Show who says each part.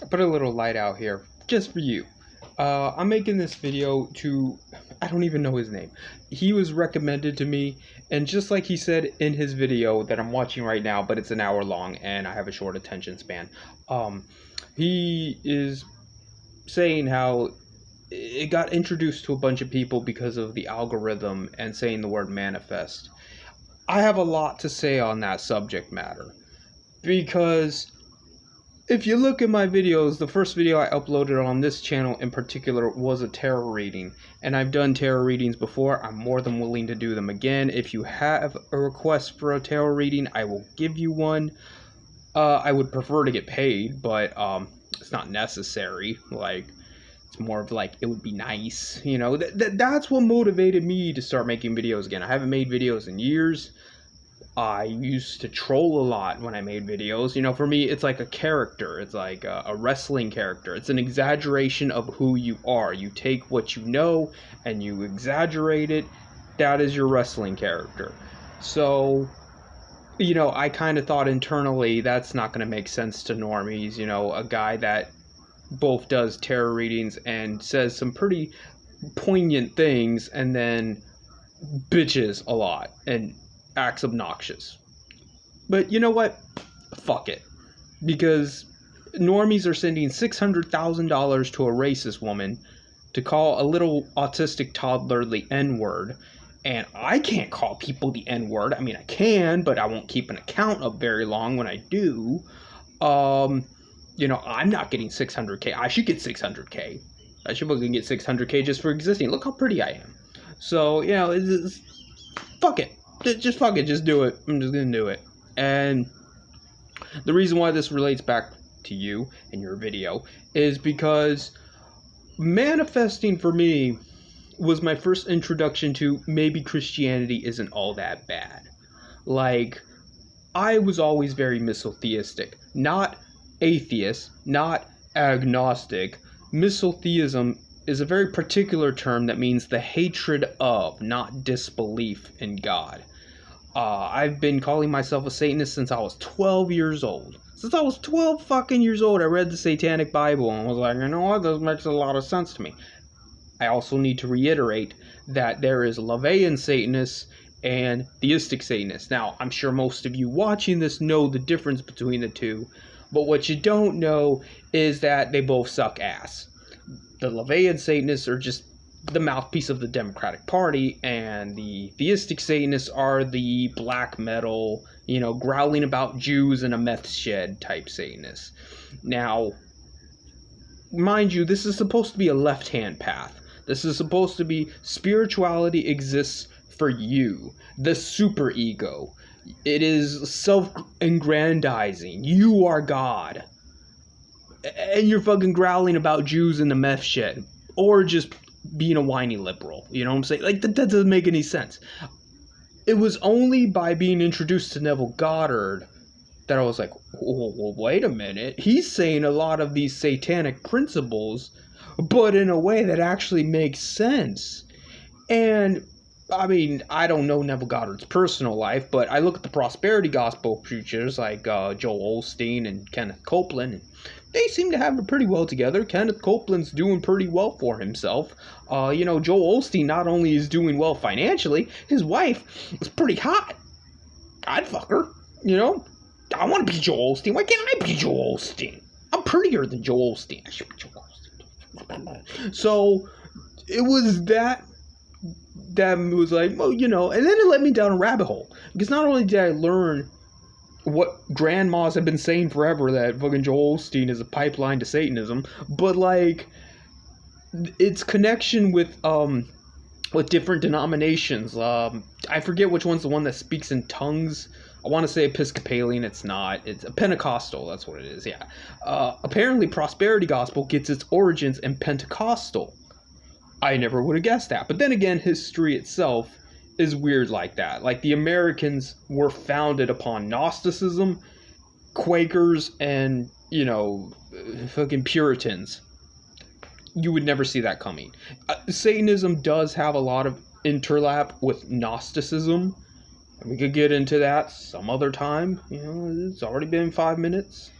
Speaker 1: I put a little light out here just for you. I'm making this video to, I don't even know his name. He was recommended to me, and just like he said in his video that I'm watching right now, but it's an hour long and I have a short attention span. He is saying how it got introduced to a bunch of people because of the algorithm and saying the word manifest. I have a lot to say on that subject matter because if you look at my videos, the first video I uploaded on this channel in particular was a tarot reading, and I've done tarot readings before. I'm more than willing to do them again. If you have a request for a tarot reading, I will give you one. I would prefer to get paid, but it's not necessary. Like, it's more of like, it would be nice, you know. That's what motivated me to start making videos again. I haven't made videos in years. I used to troll a lot when I made videos. You know, for me, it's like a character. It's like a wrestling character. It's an exaggeration of who you are. You take what you know and you exaggerate it. That is your wrestling character. So, you know, I kind of thought internally that's not going to make sense to normies. You know, a guy that both does tarot readings and says some pretty poignant things and then bitches a lot and acts obnoxious. But you know what? Fuck it. Because normies are sending $600,000 to a racist woman to call a little autistic toddler the N-word. And I can't call people the N-word. I mean, I can, but I won't keep an account up very long when I do. You know, I'm not getting 600K. I should get 600K. I should fucking get 600K just for existing. Look how pretty I am. So, you know, fuck it. Just fuck it, just do it. I'm just gonna do it. And the reason why this relates back to you and your video is because manifesting for me was my first introduction to maybe Christianity isn't all that bad. Like, I was always very misotheistic. Not atheist, not agnostic. Misotheism is a very particular term that means the hatred of, not disbelief in God. I've been calling myself a Satanist since I was 12 years old. Since I was 12 fucking years old, I read the Satanic Bible and was like, you know what, this makes a lot of sense to me. I also need to reiterate that there is Laveyan Satanists and theistic Satanists. Now, I'm sure most of you watching this know the difference between the two, but what you don't know is that they both suck ass. The Laveyan Satanists are just the mouthpiece of the Democratic Party, and the theistic Satanists are the black metal, you know, growling about Jews in a meth shed type Satanists. Now, mind you, this is supposed to be a left-hand path. This is supposed to be spirituality exists for you, the superego. It is self-aggrandizing. You are God. And you're fucking growling about Jews in the meth shed. Or just being a whiny liberal. You know what I'm saying? Like, that doesn't make any sense. It was only by being introduced to Neville Goddard that I was like, well, wait a minute. He's saying a lot of these satanic principles, but in a way that actually makes sense. And I mean, I don't know Neville Goddard's personal life, but I look at the prosperity gospel preachers like Joel Osteen and Kenneth Copeland, and they seem to have it pretty well together. Kenneth Copeland's doing pretty well for himself. You know, Joel Osteen not only is doing well financially, his wife is pretty hot. I'd fuck her, you know? I want to be Joel Osteen. Why can't I be Joel Osteen? I'm prettier than Joel Osteen. I should be Joel Osteen. So, it was that was like, well, you know, and then it led me down a rabbit hole. Because not only did I learn what grandmas have been saying forever, that fucking Joel Osteen is a pipeline to Satanism, but like, its connection with different denominations. I forget which one's the one that speaks in tongues. I want to say Episcopalian. It's not. It's a Pentecostal. That's what it is. Yeah. Apparently, prosperity gospel gets its origins in Pentecostal. I never would have guessed that. But then again, history itself is weird like that. Like, the Americans were founded upon Gnosticism, Quakers, and, you know, fucking Puritans. You would never see that coming. Satanism does have a lot of interlap with Gnosticism. And we could get into that some other time. You know, it's already been 5 minutes.